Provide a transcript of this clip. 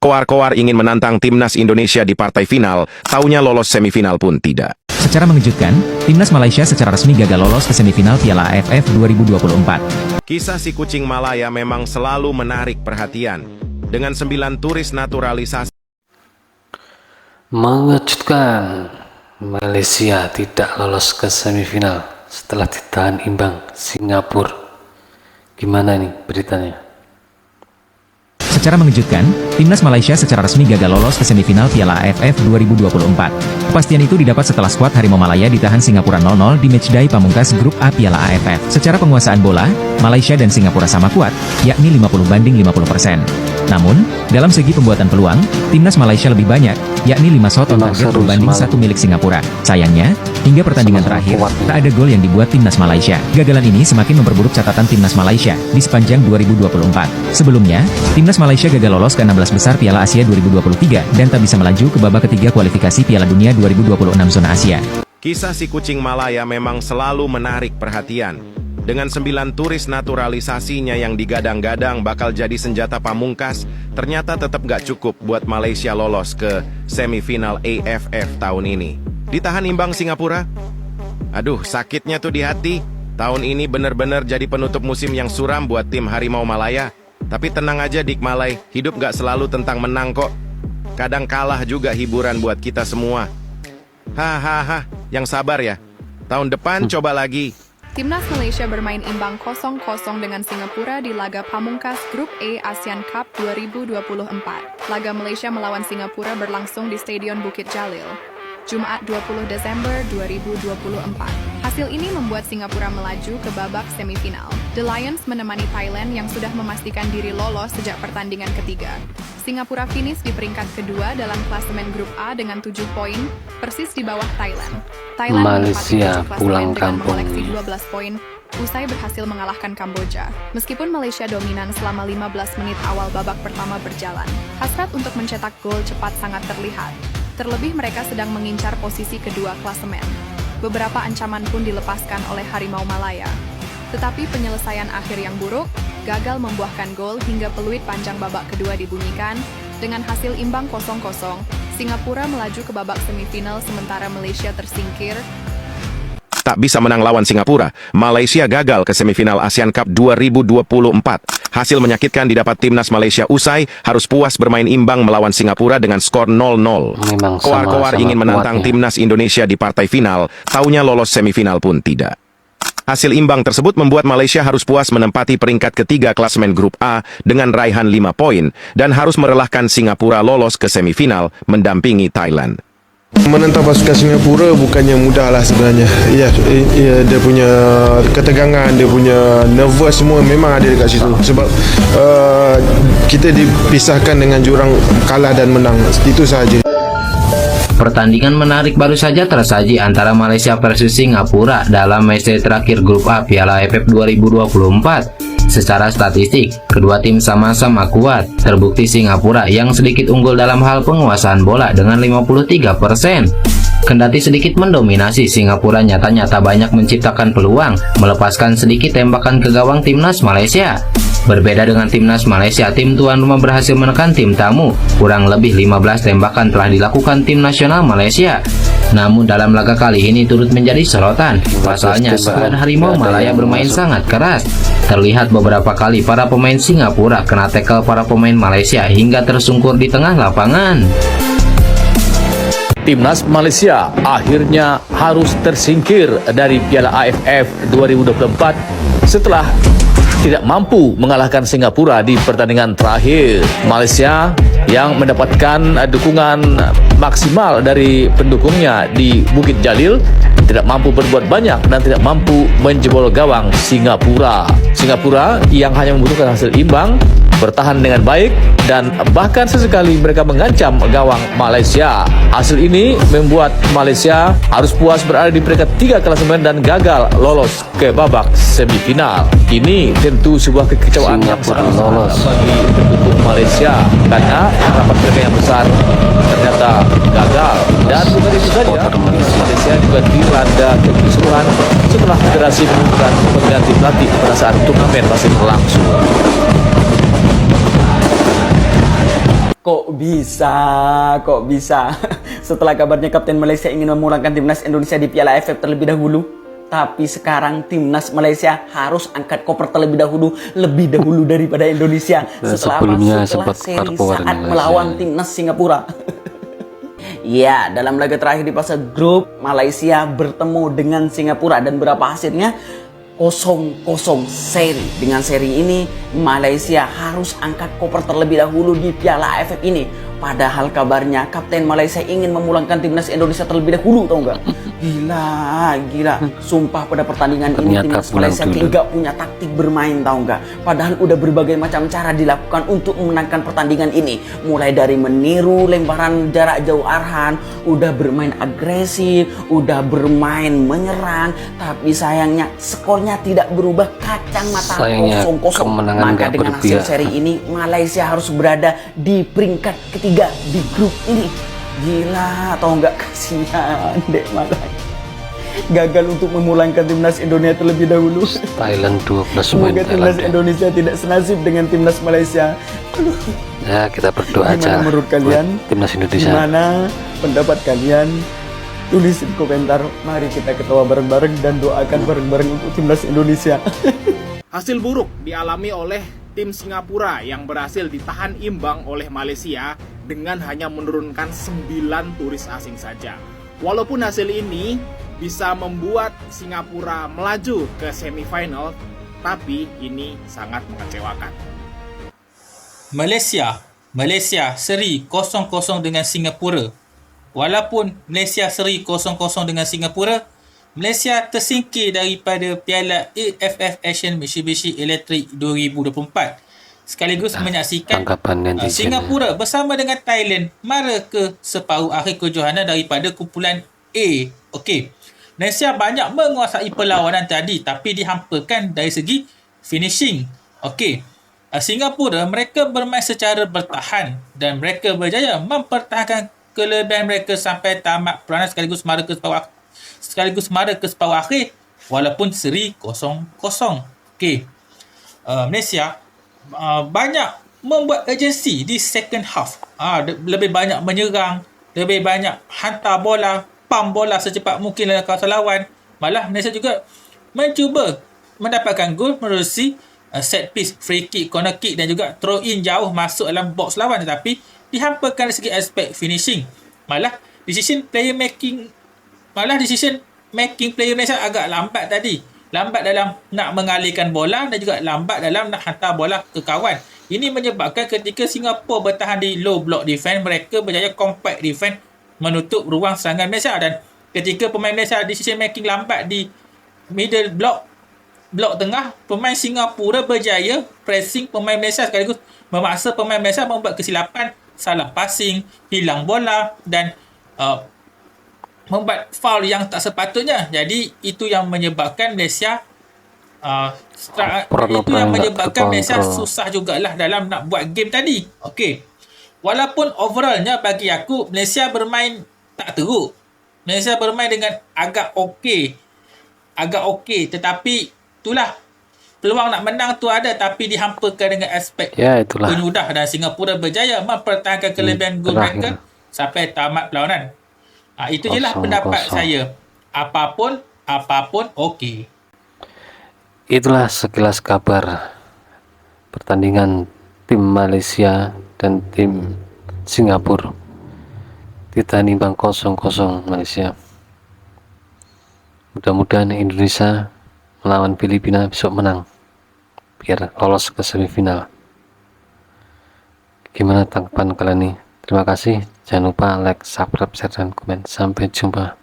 Koar-koar ingin menantang timnas Indonesia di partai final, taunya lolos semifinal pun tidak. Secara mengejutkan, timnas Malaysia secara resmi gagal lolos ke semifinal Piala AFF 2024. Kisah si kucing Malaya memang selalu menarik perhatian. Dengan 9 turis naturalisasi. Mengejutkan, Malaysia tidak lolos ke semifinal setelah ditahan imbang Singapura. Gimana nih beritanya? Secara mengejutkan, timnas Malaysia secara resmi gagal lolos ke semifinal Piala AFF 2024. Kepastian itu didapat setelah skuad Harimau Malaya ditahan Singapura 0-0 di matchday pamungkas grup A Piala AFF. Secara penguasaan bola, Malaysia dan Singapura sama kuat, yakni 50-50%. Namun, dalam segi pembuatan peluang, timnas Malaysia lebih banyak, yakni 5 shot on target berbanding 1 milik Singapura. Sayangnya, hingga pertandingan terakhir, tak ada gol yang dibuat timnas Malaysia. Gagalan ini semakin memperburuk catatan timnas Malaysia di sepanjang 2024. Sebelumnya, timnas Malaysia gagal lolos ke 16 besar Piala Asia 2023 dan tak bisa melaju ke babak ketiga kualifikasi Piala Dunia 2026 zona Asia. Kisah si kucing Malaya memang selalu menarik perhatian. Dengan 9 turis naturalisasinya yang digadang-gadang bakal jadi senjata pamungkas, ternyata tetap gak cukup buat Malaysia lolos ke semifinal AFF tahun ini. Ditahan imbang Singapura? Aduh, sakitnya tuh di hati. Tahun ini bener-bener jadi penutup musim yang suram buat tim Harimau Malaya. Tapi tenang aja Dik Malay, hidup gak selalu tentang menang kok. Kadang kalah juga hiburan buat kita semua. Hahaha, yang sabar ya. Tahun depan coba lagi. Timnas Malaysia bermain imbang 0-0 dengan Singapura di laga pamungkas Grup A ASEAN Cup 2024. Laga Malaysia melawan Singapura berlangsung di Stadion Bukit Jalil, Jumat 20 Desember 2024. Hasil ini membuat Singapura melaju ke babak semifinal. The Lions menemani Thailand yang sudah memastikan diri lolos sejak pertandingan ketiga. Singapura finish di peringkat kedua dalam klasemen Grup A dengan 7 poin, persis di bawah Thailand. Thailand Malaysia pulang kampung mengoleksi 12 poin, usai berhasil mengalahkan Kamboja. Meskipun Malaysia dominan selama 15 menit awal babak pertama berjalan, hasrat untuk mencetak gol cepat sangat terlihat. Terlebih mereka sedang mengincar posisi kedua klasemen. Beberapa ancaman pun dilepaskan oleh Harimau Malaya. Tetapi penyelesaian akhir yang buruk, gagal membuahkan gol hingga peluit panjang babak kedua dibunyikan. Dengan hasil imbang 0-0, Singapura melaju ke babak semifinal sementara Malaysia tersingkir. Tak bisa menang lawan Singapura, Malaysia gagal ke semifinal ASEAN Cup 2024. Hasil menyakitkan didapat timnas Malaysia usai harus puas bermain imbang melawan Singapura dengan skor 0-0. Koar-koar ingin menantang timnas Indonesia di partai final, taunya lolos semifinal pun tidak. Hasil imbang tersebut membuat Malaysia harus puas menempati peringkat ketiga klasemen Grup A dengan raihan 5 poin dan harus merelahkan Singapura lolos ke semifinal mendampingi Thailand. Menentang pasukan Singapura bukannya mudah lah sebenarnya. Ya, dia punya ketegangan, dia punya nervous semua memang ada dekat situ. Sebab kita dipisahkan dengan jurang kalah dan menang. Itu sahaja. Pertandingan menarik baru saja tersaji antara Malaysia versus Singapura dalam matchday terakhir Grup A Piala AFF 2024. Secara statistik, kedua tim sama-sama kuat. Terbukti Singapura yang sedikit unggul dalam hal penguasaan bola dengan 53%. Kendati sedikit mendominasi, Singapura nyata-nyata banyak menciptakan peluang, melepaskan sedikit tembakan ke gawang timnas Malaysia. Berbeda dengan timnas Malaysia, tim tuan rumah berhasil menekan tim tamu. Kurang lebih 15 tembakan telah dilakukan tim nasional Malaysia. Namun dalam laga kali ini turut menjadi sorotan. Pasalnya, skuad Harimau Malaya bermain sangat keras. Terlihat beberapa kali para pemain Singapura kena tackle para pemain Malaysia hingga tersungkur di tengah lapangan. Timnas Malaysia akhirnya harus tersingkir dari Piala AFF 2024 setelah tidak mampu mengalahkan Singapura di pertandingan terakhir. Malaysia yang mendapatkan dukungan maksimal dari pendukungnya di Bukit Jalil tidak mampu berbuat banyak dan tidak mampu menjebol gawang Singapura. Singapura yang hanya membutuhkan hasil imbang bertahan dengan baik dan bahkan sesekali mereka mengancam gawang Malaysia. Hasil ini membuat Malaysia harus puas berada di peringkat 3 klasemen dan gagal lolos ke babak semifinal. Ini tentu sebuah kekecewaan yang sangat besar bagi pendukung Malaysia karena harapan mereka yang besar ternyata gagal. Dan bukan itu saja, Malaysia juga dilanda kekisruhan setelah federasi mengumumkan pengganti pelatih pada saat turnamen masih berlangsung. Kok bisa? Kok bisa? Setelah kabarnya Kapten Malaysia ingin memulangkan timnas Indonesia di Piala AFF terlebih dahulu, tapi sekarang timnas Malaysia harus angkat koper terlebih dahulu, lebih dahulu daripada Indonesia. Dan Setelah sebelumnya setelah sempat seri keluar saat Malaysia. melawan timnas Singapura. Ya, dalam laga terakhir di fase grup, Malaysia bertemu dengan Singapura dan berapa hasilnya? 0-0 seri. Dengan seri ini, Malaysia harus angkat koper terlebih dahulu di Piala AFF ini. Padahal kabarnya Kapten Malaysia ingin memulangkan timnas Indonesia terlebih dahulu, tau nggak? Gila. Sumpah pada pertandingan ini Ternyata timnas pulang Malaysia dulu. nggak punya taktik bermain, tau nggak? Padahal udah berbagai macam cara dilakukan untuk memenangkan pertandingan ini. Mulai dari meniru lemparan jarak jauh Arhan, udah bermain agresif, udah bermain menyerang, tapi sayangnya skornya tidak berubah, kacang mata Sayangnya 0-0. kemenangan Maka nggak dengan hasil berpihak. seri ini Malaysia harus berada di peringkat ketiga di grup ini. Gila, atau enggak, kasihan dek Malai. Gagal untuk memulangkan timnas Indonesia terlebih dahulu. Thailand 12 main Semoga timnas Thailand. Indonesia tidak senasib dengan timnas Malaysia. Aduh, Ya, kita berdoa gimana aja menurut buat kalian? timnas Indonesia. Gimana pendapat kalian? Tulis di komentar. Mari kita ketawa bareng-bareng dan doakan bareng-bareng untuk timnas Indonesia. Hasil buruk dialami oleh tim Singapura yang berhasil ditahan imbang oleh Malaysia dengan hanya menurunkan 9 turis asing saja. Walaupun hasil ini bisa membuat Singapura melaju ke semifinal, tapi ini sangat mengecewakan. Malaysia seri 0-0 dengan Singapura. Walaupun Malaysia seri 0-0 dengan Singapura, Malaysia tersingkir daripada Piala AFF Asian Mitsubishi Electric 2024. Sekaligus menyaksikan Tanggapan netizen. Singapura bersama dengan Thailand mara ke separuh akhir kejohanan daripada kumpulan A. Okey. Malaysia banyak menguasai perlawanan tadi tapi dihampakan dari segi finishing. Okey. Singapura mereka bermain secara bertahan dan mereka berjaya mempertahankan kelebihan mereka sampai tamat peranan sekaligus mara ke separuh akhir walaupun seri 0-0. Okey. Malaysia banyak membuat urgency di second half. Lebih banyak menyerang, lebih banyak hantar bola, pump bola secepat mungkin dalam kawasan lawan. Malah Malaysia juga mencuba mendapatkan gol menerusi set piece, free kick, corner kick dan juga throw in jauh masuk dalam box lawan, tetapi dihampakan dari segi aspek finishing. Malah decision making player Malaysia agak lambat tadi. Lambat dalam nak mengalihkan bola dan juga lambat dalam nak hantar bola ke kawan. Ini menyebabkan ketika Singapura bertahan di low block defense, mereka berjaya compact defense menutup ruang serangan Malaysia, dan ketika pemain Malaysia decision making lambat di middle blok tengah, pemain Singapura berjaya pressing pemain Malaysia sekaligus memaksa pemain Malaysia membuat kesilapan, salah passing, hilang bola dan membuat foul yang tak sepatutnya. Jadi itu yang menyebabkan Malaysia Malaysia susah jugalah dalam nak buat game tadi. Okey. Walaupun overallnya bagi aku Malaysia bermain tak teruk. Malaysia bermain dengan agak okey, tetapi itulah peluang nak menang tu ada tapi dihampakan dengan aspek penyudah, dan Singapura berjaya mempertahankan kelebihan gol mereka sampai tamat perlawanan. Itu je lah pendapat saya. Apapun okey. Itulah sekilas kabar pertandingan tim Malaysia dan tim Singapura. Ditahan imbang 0-0 Malaysia. Mudah-mudahan Indonesia melawan Filipina besok menang biar lolos ke semifinal. Gimana tanggapan kalian nih? Terima kasih. Jangan lupa like, subscribe, share, dan komen. Sampai jumpa.